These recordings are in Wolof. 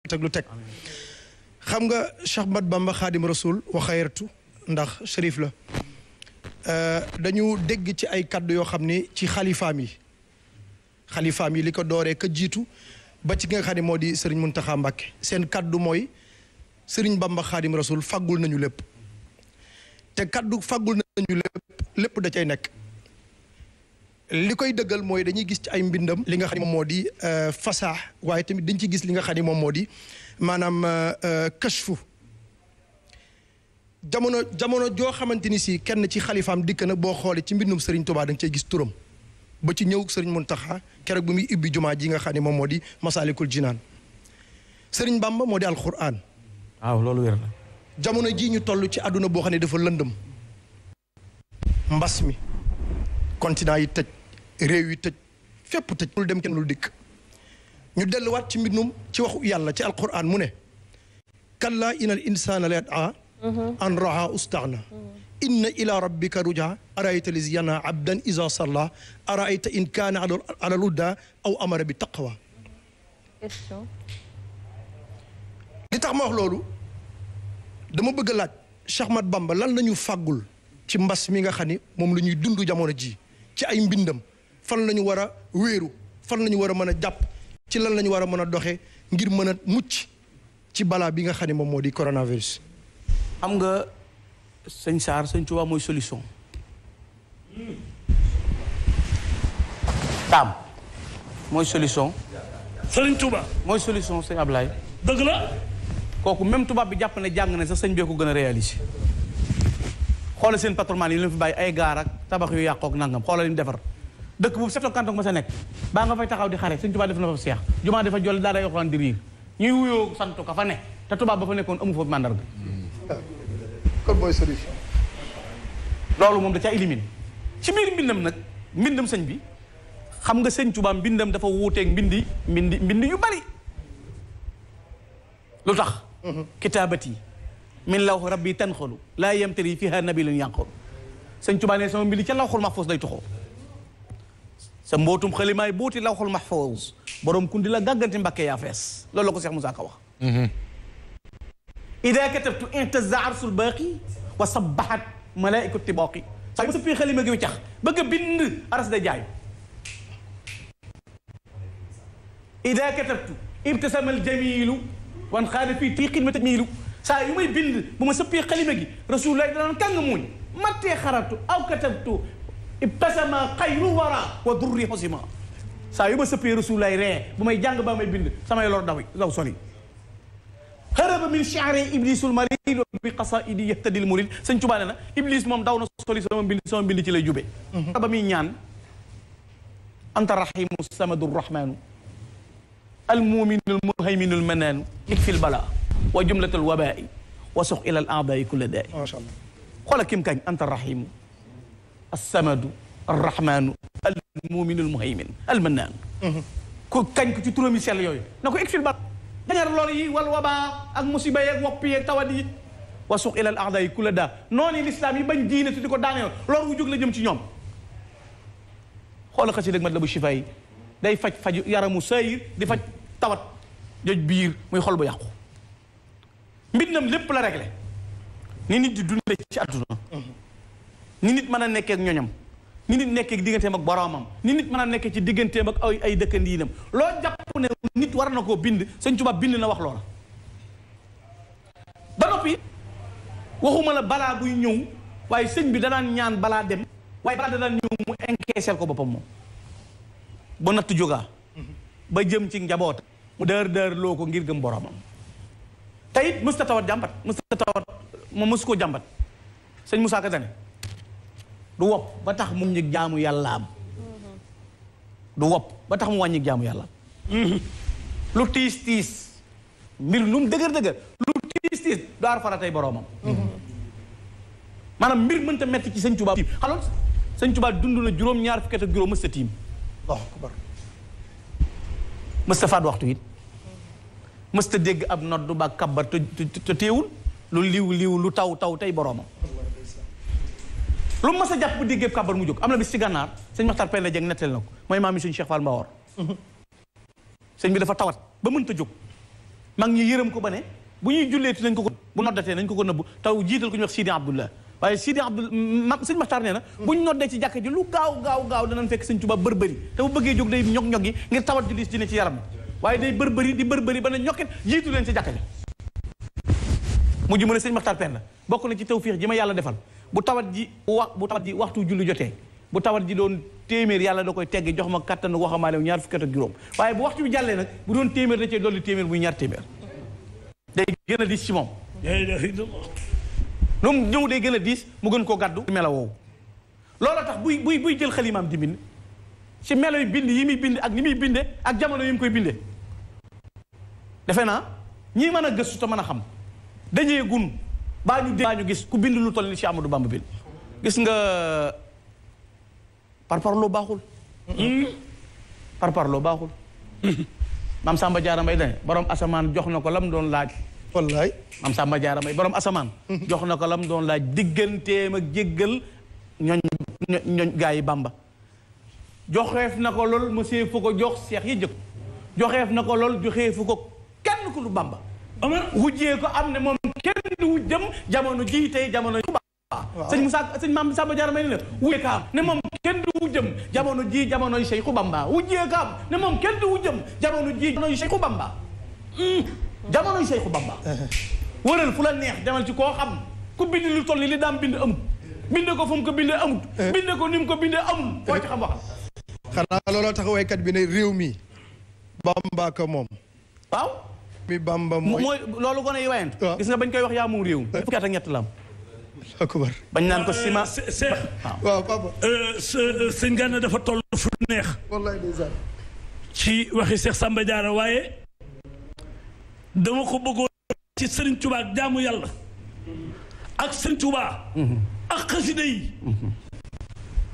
teg lu teg xam nga Cheikh Ahmad Bamba Khadim Rasoul wa xayratu ndax shérif la dañu dégg ci ay kaddu yoo xam ne ci xalifaam yi li ko dooree ka jiitu ba ci nga xam ne moo di Serigne Mountakha Mbacké seen kaddu mooy Serigne Bamba Khadim Rasoul faggul nañu lépp te kaddu faggul nañu lépp da cay nekk li koy dëggal mooy dañuy gis ci ay mbindam li nga xam ne moom moo di fasaax waaye tamit dañ ci gis li nga xam ne moom moo di maanaam kashfu jamono joo xamante ni si kenn ci xalifaam dikk na boo xoolee ci mbindum Serigne Touba da nga cay gis turam ba ci ñëw Serigne Mountakha keroog bi muy ibbi jumaa ji nga xam ne moom moo di Masalikul Jinaan Serigne Bamba moo di alquran. waaw loolu wér na. jamono jii ñu toll ci àdduna boo xam ne dafa lëndëm mbas mi continent yi tëj réew yi tëj fépp tëj lu dem kenn lu dikk ñu delluwaat ci mbindum ci waxu yàlla ci alquran mu ne kalla inal insana la yat'a an raa ustaghna inna ila rabbika rujaa araayta lizi yana abdan iza salla araayta in kaana ala ludda aw amara bi taqwa li tax ma wax loolu dama bëgg a laaj Cheikh Ahmad Bamba lan la ñu fàggul ci mbas mi nga xam ni moom la ñuy dund jamono ji ci ay mbindam fan la ñu war a wéeru fan la ñu war a mën a jàpp ci lan la ñu war a mën a doxee ngir mën a mucc ci balaa bi nga xam ne moom moo di coronavirus. xam nga sëñ Saar sëñ Tuubaa mooy solution. Taam mooy solution. Sëriñ Tuubaa mooy solution sëñ Ablaye. dëgg la. kooku même tubaab bi jàpp ne jàng ne sax sëñ bee ko gën a réaliser. xoolal seen patrimoine yi leen fi bàyyi ay gaar ak tabax yu yàqook nangam xoolal li mu defar dëkk boobu seetloo kantoog ma sa nekk baa nga fay taxaw di xare sëñ tubaab def na fa seex jumaa dafa jolli daa day yoxlaan di riir ñuy wuyoo santu ka fa ne te tubaab ba fa nekkoon amu fa mandarga. kon mooy solution. loolu moom da caa éliminer ci biir mbindam nag mbindam sëñ bi xam nga sëñ tubaab mbindam dafa wuuteeg mbindi yu bari lu tax. kitaabati min lawx rabbi tanxalu laa yamtari fiha nabilun yanqalu sëñ Tuubaa ne sama mbindi ca lawxul mahfuus day toxoo sa mbootum xalimaay booti lawxul mahfuus borom kundi la gàgganti Mbàkke yaa fees loolu la ko Seex Musaa Ka wax ida katabtu intazza arsul baaqi wa sabbahat malaaiku tibaaqi saa ma sëppee xalima gi wiccax bëgg a bind aras da jaay ida katabtu ibtasama aljamilu wan xaada fii tii xidmata miilu saa yu may bind bu ma sëppee xalima gi rasulullah danaan kàng muuñ mattee xaratu aw katabtu ibtasama xayru wara wa durri xosima saa yu ma sëppee rasulullah ree bu may jàng baa may bind samay lor daw soli haraba min shi'ri iblisul marid wa bi qasaidi yahtadil murid sëñ Tuubaa ne na iblis moom daw na soli sama mbind ci lay jube ba muy ñaan anta rahimu samadu rahmanu almuminul muhayminul manaanu ikfil bala wa jumlatul wabai wa suq ila al aadai kulla daai macha allah xoola kim kañ anta rahimu assamadu arrahmanu almuminul muhaymin almanaanu ku kañ ko ci turam yi sell yooyu na ko ikfil bala dañar lor yi wal waba ak musiba yeeg wopp yeeg tawat yi wa suq ila al aadai kulla daa noonu lislaam yi bañ diine te di ko daaneel lor wu jóg la jëm ci ñoom xoola xasi dëgg mat la bu shifa yi day faj yaramu sayir di faj tawat joj biir muy xol bu yàqu mbindam lépp la réglé ni nit di dundee ci àdduna ni nit mën a nekkee ak ñoñam ni nit nekkee digganteem ak boroomam ni nit mën a nekkee ci digganteem ak ay dëkkandiinam loo jàpp ne nit war na koo bind Sëñ Tuubaa bind na wax loola ba noppi waxuma la balaa buy ñëw waaye sëñ bi danaan ñaan balaa dem waaye balaa danaan ñëw mu encaissel ko boppam moom ba natt jógaa ba jëm ci njaboot mu dër loo ko ngir gëm boromam te it mësta tawat jàmbat mësta tawat moom mësu koo jàmbat sëñ Musaa Ka dane du wopp ba tax mu ñëg jaamu yàlla am du wopp ba tax mu wàññi jaamu yàlla lu tiis mbir lu mu dëgër lu tiis daar faratay boromam maanaam mbir mënta metti ci sëñ Tuubaa xaloon sëñ Tuubaa dund na juróom-ñaar fukki at ak juróom mësta tiim Allahu akbar mësta faat waxtu it mësta dégg ab noddu ba kabbar te teewul lu liw lu taw tey boroomam lu mas a jàpp bu déggee kabbar mu jóg am na bis ci gànnaar sëñ Maxtar Penda Jeng nettali na ko mooy maam yi suñu Cheikh Fall Mbawor sëñ bi dafa tawat ba mënta jóg mag ñi yërëm ko ba ne bu ñuy julleeti nañ ko bu noddatee nañ ko nëbbu taw jiital ko ñu wax Sidi Abdullah waaye Sidi Abdul sëñ Maxtaar nee na bu ñu noddee ci jàkka ji lu gaaw danañ fekk sëñ Tuubaa bërbëri te bu bëggee jóg day ñog-ñog yi ngir tawat ju diis dina ci yaram waaye day bërbëri ba ne ñokket jiitu leen ci jàkka ji mujj mu ne sëñ Maxtaar Penda bokk na ci tawfiix ji ma yàlla defal bu tawat ji waxtu julli jotee bu tawat ji doon téeméer yàlla da koy tegg jox ma kattanu waxamaale ñaar fukki at ak juróom waaye bu waxtu bi jàllee nag bu doon téeméer da cee dolli téeméer muy ñaar téeméer day gën a diis ci moom lu mu ñëw day gën a diis mu gën koo gàddu melo woowu loolu tax buy jël xalimaam di bind ci melo yu bind yi muy bind ak ni muy binde ak jamono yi mu koy binde defe naa ñii mën a gëstu te mën a xam dañee gun baa ñu gis ku bind lu toll ni Cheikh Amadou Bamba bind gis nga parparloo baaxul parparloo baaxul maam Samba Diarra Mbaye dane borom asamaan jox na ko lam doon laaj wallaay maam Samba Diarra Mbaye borom asamaan jox na ko lam doon laaj digganteem ak jéggal ñooñ gaa yi Bamba joxeef na ko lool monsieur fu ko jox seex yi jëkk joxeef na ko lool joxeefu ko kenn ku lu Bamba wujjee ko am ne moom kenn du wujjam jamono ji tey jamono sëñ Moussa sëñ maam Samba Diarra Mbaye ne wujjee ko am ne moom kenn du wujjam jamono ji jamonoy Seexu Bamba wujjee ko am ne moom kenn du wujjam jamono ji jamonoy Seexu Bamba jamonoy Seexu Bamba wëral fu la neex demal ci koo xam ku bind lu toll ni li daam bind amut bind ko fu mu ko bindee amut bind ko ni mu ko bindee amul koo ci xam waxal xanaa looloo tax waykat bi ne réew mi Bamba ko moom waaw mi Bamba mooy loolu gone yi wayant gis nga bañ koy wax yaa moom réew mi fukki at ak ñett la am akubar bañ naan ko sima waaw papa sëñ Gana dafa toll fu neex wallaay ndeysaan ci waxi Cheikh Samba Diarra waaye dama ko bëggoon ci Serigne Touba ak jaamu yàlla ak Serigne Touba ak xasida yi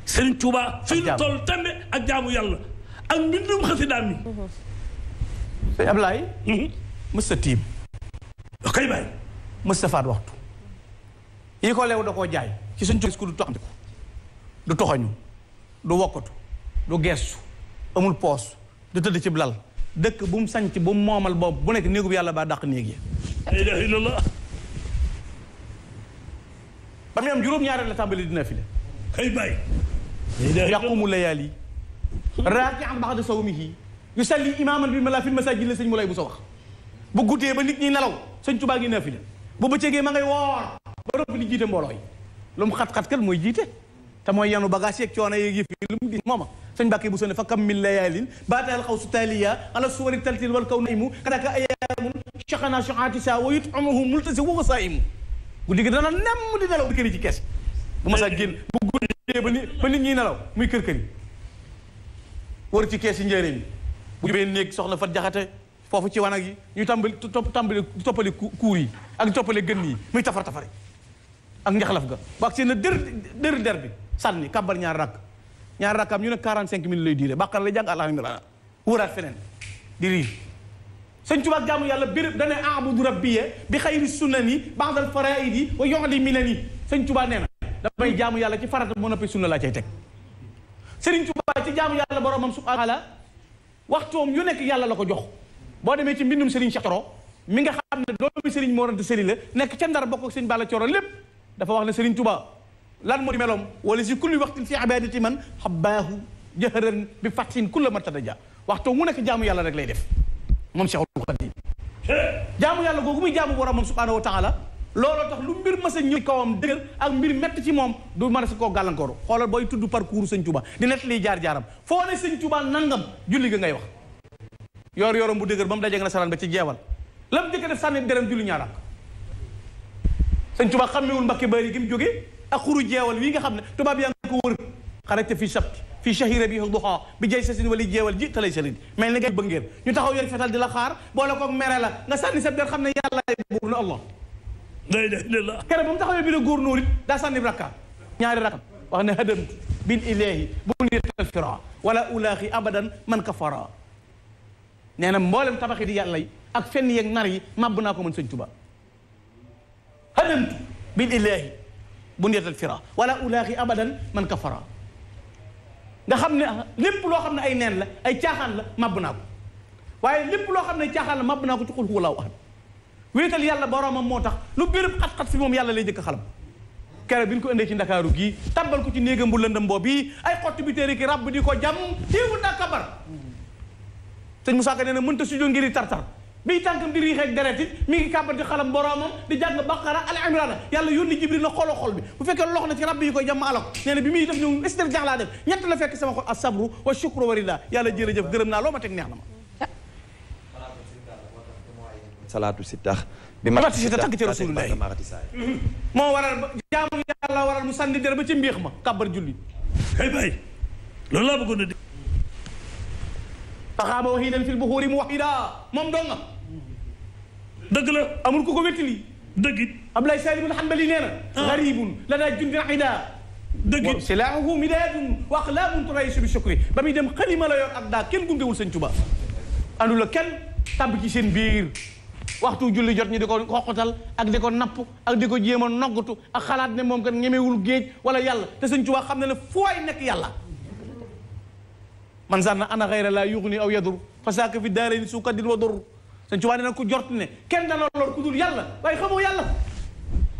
Serigne Touba fii lu toll tembe ak jaamu yàlla ak mbindum xasidaam mi sëñ Ablaye mës sa tiim kay bàyyi mës sa faat waxtu yi ko leew da koo jaay ci suñ gis ku du toxandiku du toxañu du wokkatu du geestu amul poos du tëdd ci lal dëkk bu mu sanc bu mu moomal boobu bu nekk néegu bi yàlla baa dàq néeg yi la ilaha illallah ba muy am juróom-ñaareel la tàmbali dina fi le kay bàyyi yaqumu layaali raaki'an ba'da sawmihi yusalli imaaman bi ma fil masaajid la sëñ mu lay bu sa wax bu guddee ba nit ñi nelaw sëñ Tuubaa ngi na fi le bu bëccëgee ma ngay woor ba ropp di jiite mbooloo yi lu mu xat-xat kat mooy jiite te mooy yanu bagage yeeg coono yeeg yëf yi lu mu di mooma sëñ Mbàkke bu sone fa kam min layaalin baatal xaw su taaliya ala suwari taltil wal kaw naimu kadaka ayaamun shaqana shaqaati saa wa yut'amuhu multasi wa saimu guddi gi dana nemm di nelaw di këri ci kees bu ma saa génn bu guddee ba nit ñi nelaw muy kër yi wër ci kees yi njëriñ yi bu jubee néeg soxna Fat Jaxate foofu ci wanag yi ñuy tàmbali toppali kuur yi ak toppale gën yi muy tafari ak njaxlaf ga wax seen na der bi sànni kàbbar ñaar rakkaam ñu ne 45 minutes lay diire bàqara lay jàng alhamdulilah wëraat feneen di riir sëñ Tuubaa jaamu yàlla béréb dane abudu rabbiya bi xayri sunnani ba'dal faraidi wa yu'li minani sëñ Tuubaa nee na damay jaamu yàlla ci farata moo noppi sunna laa cay teg sëriñ Tuubaa ci jaamu yàlla boromam subhaanahu wa taala waxtoom yu nekk yàlla la ko jox boo demee ci mbindum Serigne Cheikh Thioro mi nga xam ne doomi Serigne Mor Anta Sali la nekk ca Ndar bokk ak Serigne Balla Thioro lépp dafa wax ne Serigne Touba lan moo di meloom wala si kulli waxtin fi ibadati man xabbaahu jahran bi fatin kulla ma tadaja waxtoom mu nekk jaamu yàlla rek lay def moom Cheikhul Khadim jaamu yàlla googu muy jaamu boromam subhanahu wa taala looloo tax lu mbir mas a ñëw kawam dëgër ak mbir métti ci moom du mën a si koo gàllankooru xoolal booy tudd parcours Sëñ Touba di net liy jaar-jaaram foo ne Sëñ Touba nangam julli ga ngay wax yorom bu dëgër ba mu dajeeg nasaraan ba ci jeewal lam jëkk def sànni derem julli ñaar ak Sëñ Touba xammewul Mbakke Bari gi mu jógee ak xuru jeewal wi nga xam ne tubaab yaa ngi ko wër xarajte fii sabti fii shahira bi duha bi jay sasin wali jeewal ji talay salit mel ni ngay bëngéer ñu taxaw yor fetal di la xaar boole koog mere la nga sànni sa der xam ne yàlla buur na Allah la ilaha illallah kere ba mu taxawee bi la góor nóor it daa sànni rakka ñaari rakka wax ne hadamtu bil ilahi bu nital fira wala ulaaxi abadan man kafara nee na mboolem tabaxi di yàlla yi ak fenn yeeg nar yi màbb naa ko mën Sëñ Tuba hadamtu bil ilahi bu nital fira wala ulaaxi abadan man kafara nga xam ne lépp loo xam ne ay neen la ay caaxaan la màbb naa ko waaye lépp loo xam ne caaxaan la màbb naa ko ci xul huwallaahu ahad wéetal yàlla boromam moo tax lu béréb xat-xat fi moom yàlla lay jëkk xalam kere bi ñu ko indee ci ndakaaru gii tàbbal ko ci néegam bu lëndëm boobu bii ay xotti bi téeri ki rab di ko jam téewul daa kabar sëñ Moussa Ka nee na mënta sujjóot ngir tartar bii tànkam di riixeeg deret it mi ngi kàbbar di xalam boromam di jàng Baqara al Imraan yàlla yónni Jibril na xolo xol bi bu fekkee lox na ci rab yi koy jàmm alako nee na bi muy def ñëw istirjaa laa def ñett la fekk sama xol as-sabru wa shukru wa rida yàlla jërëjëf gërëm naa loo ma teg neex na ma salaatu si tax bi ma si ta tàgg ci rasulullah moo waral jaamu yàlla waral mu sànni dara ba ci mbiix ma kàbbar julli kay bay loolu laa bëggoon a dégg faxaaba wahidan fil buxuuri mu wahida moom dong nga dëgg la amul ku ko wettili dëgg it Abdoulaye Salim al-Hanbali nee na garibun la daa jundi ida dëgg it silaahu midaadun wa aqlaamun turaysu bi shukri ba muy dem xalima la yor ak daa kenn gungewul sëñ Tuba andu la kenn tàbb ci seen biir waxtu julli jot ñu di ko xoqatal ak di ko napp ak di ko jéem a noggatu ak xalaat ne moom kat ñemewul géej wala yàlla te sëñ Tuba xam ne ne fu waay nekk yàlla man zanna ana xayra laa yuxni aw yadur fa saaka fi daarayni su kaddin wa dur sëñ Tuba ne nag ku jort ne kenn dana lor ku dul yàlla waaye xamoo yàlla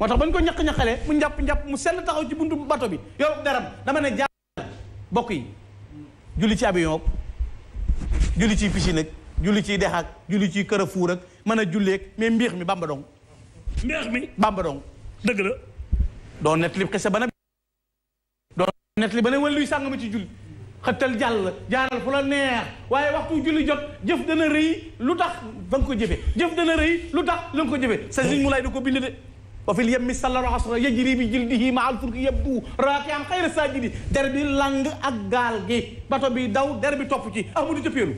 moo tax bañ ko ñaq-ñaqalee mu njàpp mu sell taxaw ci buntu bato bi yow daram dama ne jàll bokk yi julli ci avion julli ci piscine ak julli ciy dex ak julli ciy Carrefour ak mën a julleeg mais mbiix mi bamba dong mbeex mi bamba dong dëgg la doon net li xese ba na doon net li ba ne wala luy sàng ma ci julli xëttal jàll jaaral fu la neex waaye waxtu julli jot jëf dana rëy lu tax ba nga ko jëfe jëf dana rëy lu tax la nga ko jëfe sa siñ mu lay da ko bind de wa fil yemmi sallallahu asra yajri bi jildihi ma al fulki yabdu raakian xayra sajidi der bi lang ak gaal gi bato bi daw der bi topp ci amudi cëppeelu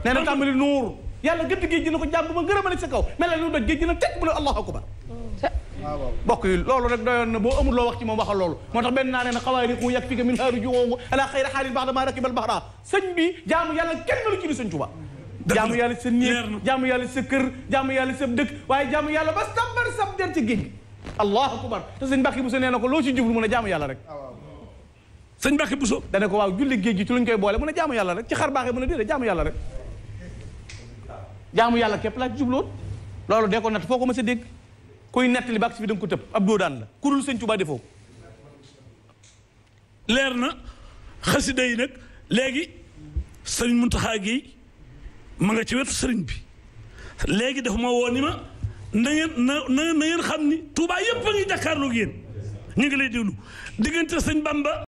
nee na tàmbali nuur yàlla gëdd géej gi na ko jàmm ma gërëmale sa kaw mel na lu doj géej gi na teg mu ne allahu akbar bokk yi loolu rek doyoon na boo amul loo wax ci moom waxal loolu moo tax benn naa nee na xawaariqu yakfika min haaru juwoowu ala xayra xaalin ba'da ma rakibal bahra sëñ bi jaamu yàlla kenn lu ci di sëñ Tuba jaamu yàlla sa néeg jaamu yàlla sa kër jaamu yàlla sa dëkk waaye jaamu yàlla ba sabar sab der ci géej gi allahu akbar te sëñ Mbàkke Buso nee na ko loo ci jublu mu ne jaamu yàlla rek sëñ Mbàkke Buso dane ko waaw julli géej gi ci luñ koy boole mu ne jaamu yàlla rek ci xar baaxee mu ne déedéet jaamu yàlla rek jaamu yàlla képp laa ci jubloon loolu dee ko natt foo ko mës a dégg kuy nettali bàq si fi da nga ko tëb ab doo daan la ku dul sëñ Tuba defoo leer na xasida yi nag léegi sëriñ Muntaxa gi ma nga ci wetu sëriñ bi léegi dafa ma woo ni ma na ngeen xam ni Tuubaa yëpp a ngi jàkkaarloog yéen ñu ngi lay déglu diggante sëñ Bamba